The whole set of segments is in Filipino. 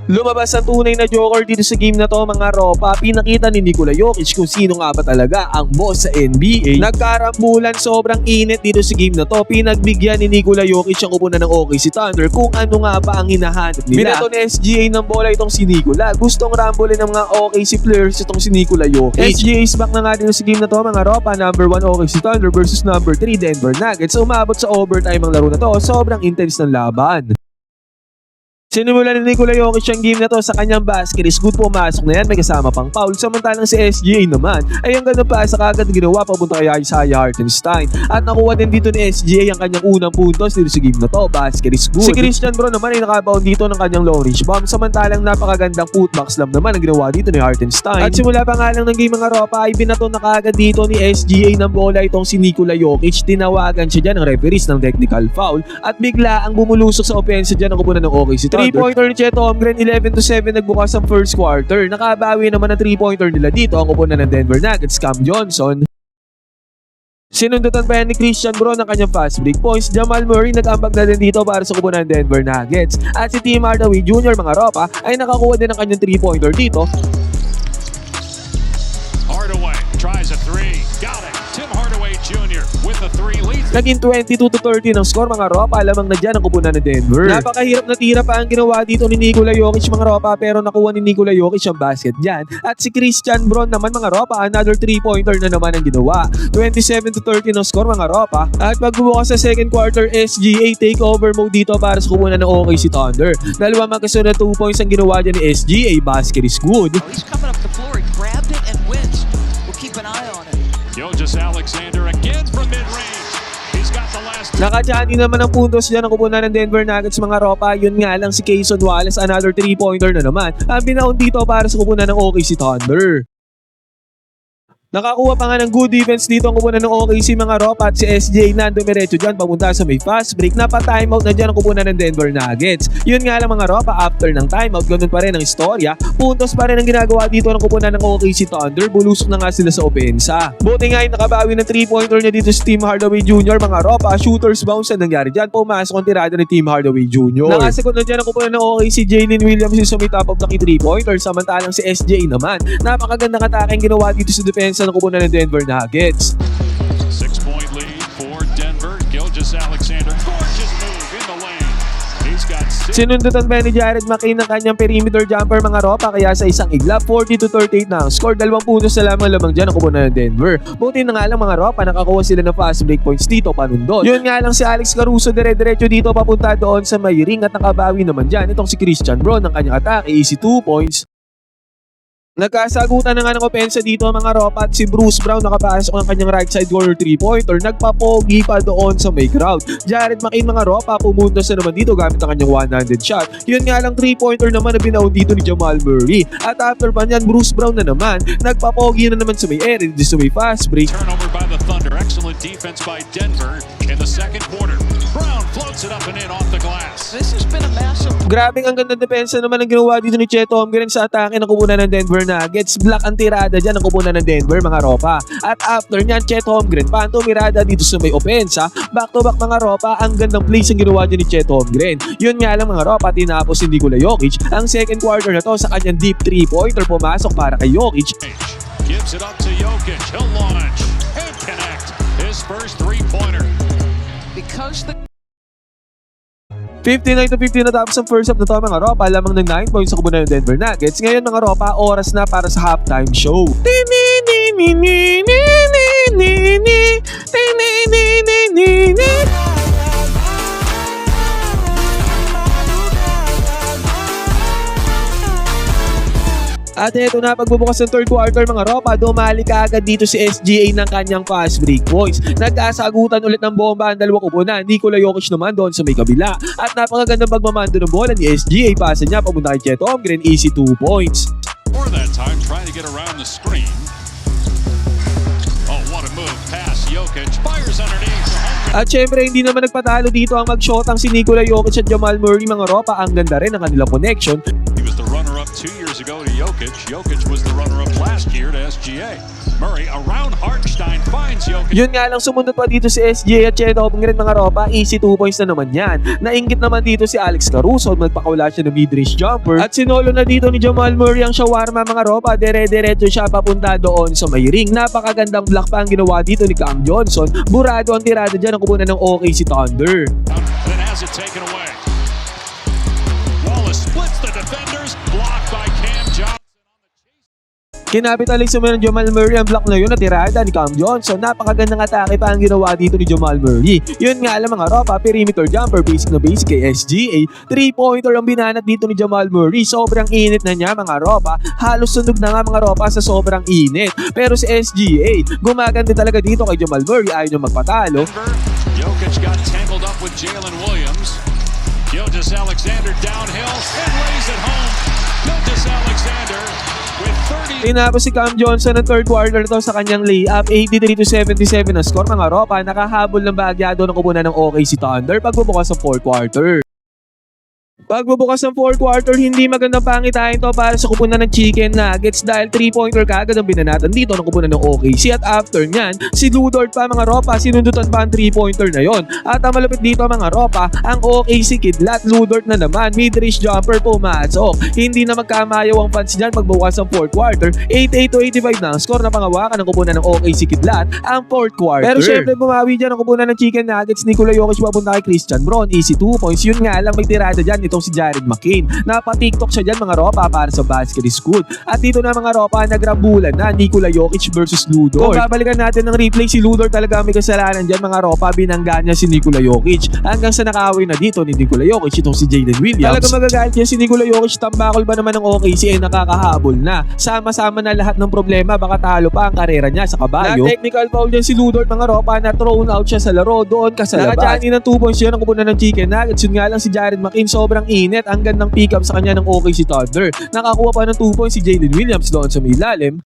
Lumabas ang tunay na joker dito sa game na to mga ropa. Pinakita ni Nikola Jokic kung sino nga ba talaga ang boss sa NBA. Nagkarambulan, sobrang init dito sa game na to. Pinagbigyan ni Nikola Jokic ang kupunan ng OKC Thunder kung ano nga ba ang hinahanap nila. Binato ni SGA ng bola itong si Nikola. Gustong rambulin ng mga OKC players itong si Nikola Jokic. SGA is back na nga dito sa game na to mga ropa. Number 1 OKC Thunder versus number 3 Denver Nuggets. Umabot sa overtime ang laro na to. Sobrang intense ng laban. Sinimulan ni Nikola Jokic ang game na to sa kanyang basket is good, pumasok na yan, may kasama pang foul. Samantalang si SGA naman ay ang ganun pa sa kagad ginawa papunta kay Isaiah Hartenstein. At nakuha din dito ni SGA ang kanyang unang puntos dito sa game na to, basket is good. Si Christian Braun naman ay nakabound dito ng kanyang long range bomb. Samantalang napakagandang putback slam naman ang ginawa dito ni Hartenstein. At simula pa nga lang ng game mga ropa ay binato na kagad dito ni SGA ng bola itong si Nikola Jokic. Tinawagan siya dyan ng referees ng technical foul at bigla ang bumulusok sa opensa dyan ang kupunan ng OKC. 3-pointer ni Chet Holmgren, 11-7 nagbukas ang first quarter. Nakabawi naman ang 3-pointer nila dito ang kupunan ng Denver Nuggets, Cam Johnson. Sinundutan pa yan ni Christian Braun ng kanyang fast break points. Jamal Murray nag-ambag na din dito para sa kupunan ng Denver Nuggets. At si Tim Hardaway Jr. mga ropa ay nakakuha din ng kanyang 3-pointer dito. Hardaway tries a 3, got it. Tim Hardaway Jr. with a 3 lead. Naging 22-30 ng score mga ropa. Alamang na dyan ang kupunan ng Denver. Napakahirap na tira pa ang ginawa dito ni Nikola Jokic mga ropa, pero nakuha ni Nikola Jokic ang basket dyan. At si Christian Braun naman mga ropa, another 3-pointer na naman ang ginawa. 27-30 ng score mga ropa. At pagbubukas sa second quarter, SGA takeover mode dito para sa kupunan ng OKC Thunder. Dalawa magkasunod 2 points ang ginawa dyan ni SGA. Basket is good. He's coming up the floor, he grabbed it and wins. We'll keep an eye on it. Gilgeous-Alexander again from mid-range. He's got the last. Nakachani naman ang puntos dyan ang kupunan ng Denver Nuggets mga ropa. Yun nga lang si Cason Wallace, another 3-pointer na naman ang binaon dito para sa kupunan ng OKC Thunder. Nakakuha pa nga ng good defense dito ang kupunan ng OKC mga ropa at si SJ na dumiretso dyan papunta sa may fast break. Napa-timeout na dyan ang kupunan ng Denver Nuggets. Yun nga lang mga ropa, after ng timeout, ganun pa rin ang istorya. Puntos pa rin ang ginagawa dito ng kupunan ng OKC Thunder. Bulusok na nga sila sa opensa. Buti nga yung nakabawi ng 3-pointer niya dito si Tim Hardaway Jr. mga ropa. Shooters bounce ang nangyari dyan. Pumasok ang tirada ni Tim Hardaway Jr. Nakasekond na dyan ang kupunan ng OKC. Jalen Williams yung sa may top of the key 3-pointer. Samantalang si SJ naman, napakagandang atake ang ginawa dito sa depensa ng kupunan ng Denver Nuggets. 6-point lead for Denver. Gilgeous-Alexander, gorgeous move in the lane. He's got 6. Sinundutan pa ni Jared McCain ng kanyang perimeter jumper mga ropa, kaya sa isang iglap 40-38 na ang score. 2 puntos na lamang dyan ang kupunan ng Denver. Buti na nga lang mga ropa, nakakuha sila ng fast break points dito panundot. Yun nga lang si Alex Caruso dire-diretso dito papunta doon sa may ring at nakabawi naman dyan itong si Christian Braun ng kanyang atake, easy 2 points. Nagkasagutan na nga ng opensa dito mga ropa at si Bruce Brown nakapasok ng kanyang right side corner 3-pointer. Nagpapogi pa doon sa may crowd. Jared McCain mga ropa, pumuntos na naman dito gamit ang kanyang one-handed shot. Yun nga lang 3-pointer naman na binaon dito ni Jamal Murray. At after pa niyan, Bruce Brown na naman, nagpapogi na naman sa may area dito sa may fast break. Turnover by the Thunder. Excellent defense by Denver in the second quarter. Brown floats it up and in off the glass. This has been a massive. Grabing ang ganda depensa naman ang ginawa dito ni Chet Holmgren sa atake ng kupunan ng Denver Nuggets. Black ang tirada dyan ang kupunan ng Denver mga ropa. At after nyan, Chet Holmgren pa ang tumirada dito sa may opensa. Back to back mga ropa, ang gandang plays ang ginawa dyan ni Chet Holmgren. Yun nga lang mga ropa, tinapos si Nikola Jokic ang second quarter na to sa kanyang deep 3-pointer. Pumasok para kay Jokic. Gives it up to Jokic. He'll launch and connect his first 3-pointer. Because the 59-50 na tapos ang first half na to mga ropa. Lamang ng 9 points sa kupunan ng Denver Nuggets. Ngayon mga ropa, oras na para sa halftime show. At eto na, pagbubukas ng third quarter mga ropa, dumali ka agad dito si SGA ng kanyang fast break points. Nagkasagutan ulit ng bomba ang dalawang kupunan. Nikola Jokic naman doon sa may kabila. At napakagandang pagmamando ng bola ni SGA. Pasa niya papunta kay Chet Holmgren, easy 2 points. For that time, trying to get around the screen. Oh, what a move. Pass. Jokic fires underneath. At syempre, hindi naman nagpatalo dito ang mag-shotang si Nikola Jokic at Jamal Murray mga ropa. Ang ganda rin ang kanilang connection. He was the runner-up 2 years ago to Jokic. Jokic was the runner-up last year to SGA. Murray around Hartenstein finds Jokic. Yun nga lang, sumunod pa dito si SGA at Chet Holmgren mga ropa, easy 2 points na naman yan. Nainggit naman dito si Alex Caruso, magpakawala siya ng mid-range jumper. At sinolo na dito ni Jamal Murray ang shawarma mga ropa, dire-diretso siya papunta doon sa may ring. Napakagandang block pa ang ginawa dito ni Cam Johnson. Burado ang tirada dyan ang kupunan ng OKC Thunder. And then has it taken away. Wallace splits the defenders, blocked by Cam Johnson. Kinapitalize naman ng Jamal Murray ang block na yun at tirada ni Cam Johnson. Napakagandang atake pa ang ginawa dito ni Jamal Murray. Yun nga lang mga ropa, perimeter jumper, basic na basic kay SGA. 3-pointer ang binanat dito ni Jamal Murray. Sobrang init na niya mga ropa. Halos sunog na nga mga ropa sa sobrang init. Pero si SGA, gumaganda talaga dito kay Jamal Murray. Ayaw niya magpatalo. Denver, Jokic got tangled up with Jalen Williams. Gilgeous Alexander downhill and lays it home. Gilgeous Alexander with 30. Tinapos si Cam Johnson ng third quarter na to sa kanyang layup. 83-77 na score mga ropa. Nakahabol ng bahagyado ng kupunan ng OKC Thunder pagbubukas sa fourth quarter. Pagbubukas ng fourth quarter, hindi magandang pangitain to para sa kupunan ng Chicken Nuggets dahil 3-pointer kaagad ang binanatan dito ng kupunan ng OKC at after nyan, si Ludort pa mga ropa, sinundutan pa ang 3-pointer na yon. At ang malapit dito mga ropa, ang OKC Kidlat, Ludort na naman, mid-range jumper pumasok. Hindi na magkamayaw ang fans dyan pagbubukas ng fourth quarter, 88-85 na ang score na pangawakan ng kupunan ng OKC Kidlat ang fourth quarter. Pero syempre bumawi dyan ang kupunan ng Chicken Nuggets, Nikola Jokic papunta kay Christian Braun, easy 2 points. Yun nga lang, may tirada dyan itong si Jared McCain. Napa-TikTok siya dyan mga ropa para sa basket is good. At dito na mga ropa, nagrambulan na Nikola Jokic versus Ludort. Kung babalikan natin ng replay, si Ludort talaga may kasalanan dyan mga ropa, binangga niya si Nikola Jokic. Hanggang sa nakaaway na dito ni Nikola Jokic itong si Jalen Williams. Talaga magagalit niya si Nikola Jokic, tambakol ba naman ng OKC ay nakakahabol na. Sama-sama na lahat ng problema, baka talo pa ang karera niya sa kabayo. Na-technical foul dyan si Ludort mga ropa, na thrown out siya sa laro doon ka sa labas. Nakachani ng 2 points yun ang kupunan ng Chicken Nuggets. Yun nga lang si Jared McCain, sobrang init. Ang gandang pick up sa kanya ng OKC Thunder. Nakakuha pa ng 2 points si Jalen Williams doon sa may ilalim.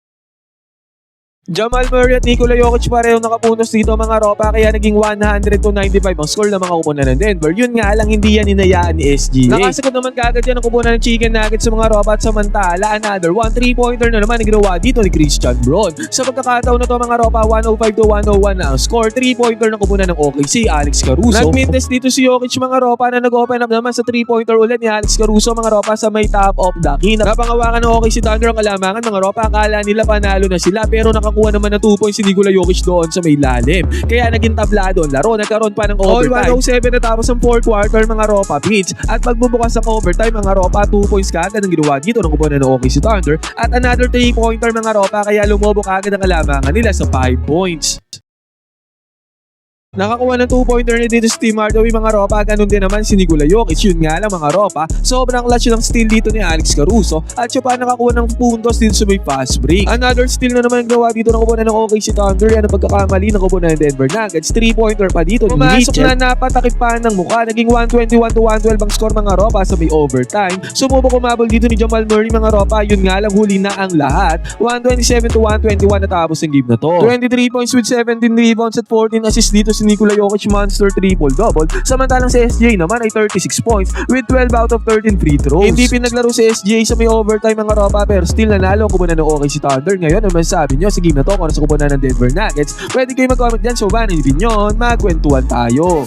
Jamal Murray at Nikola Jokic pareho nakapuntos dito mga ropa, kaya naging 100-95 ang score ng mga kupunan ng Denver. Yun nga lang, hindi yan inayaan ni SGA. Nakasagot naman kagad yan ang kupunan ng Chicken Nuggets sa mga ropa at samantala another 1 3-pointer na naman ang ginawa dito ni Christian Braun. Sa pagkakataon na to mga ropa, 105-101 na ang score. 3-pointer ng kupunan ng OKC, Alex Caruso. Nag-mid-test dito si Jokic mga ropa na nag-open up naman sa 3-pointer ulit ni Alex Caruso mga ropa sa may top of the key. Napangawakan ng OKC Thunder ang kalamangan mga ropa, akala nila panalo na sila pero nakakuha naman ng 2 points si Nikola Jokic doon sa may lalim. Kaya naging tablado ang laro, nagkaroon pa ng overtime. All 107 na tapos ang fourth quarter mga ropa beats. At pagbubukas ng overtime mga ropa, 2 points kaagad ang ginawa dito ng kupunan ng OKC Thunder at another 3-pointer mga ropa, kaya lumobo kaagad ang kalamangan nila sa 5 points. Nakakuha ng 2-pointer na dito si Tim Hardaway mga ropa, ganun din naman si Nikola Jokic. Yun nga lang mga ropa, sobrang clutch ng steal dito ni Alex Caruso at siya pa nakakuha ng puntos dito sa may fast break. Another steal na naman ang gawa dito ng kupunan ng OKC Thunder. Yan ang pagkakamali ng kupunan ng Denver Nuggets. 3-pointer pa dito ni Mitchell. Pumasok na, napatakip pa ng mukha, naging 121-112 ang score mga ropa sa may overtime. Sumubok umabol dito ni Jamal Murray mga ropa, yun nga lang, huli na ang lahat. 127-121 natapos ang game na to. 23 points with 17 rebounds at 14 assists dito si Nikola Jokic, monster triple-double. Samantalang si SGA naman ay 36 points with 12 out of 13 free throws. Hindi pinaglaro si SGA sa may overtime mga ropa, pero still nanalo ang kupunan ng OKC Thunder. Ngayon, ano masasabi nyo sa game na to kung ano sa kupunan ng Denver Nuggets? Pwede kayo mag-comment dyan sa baba ng opinion, magkwentuhan tayo.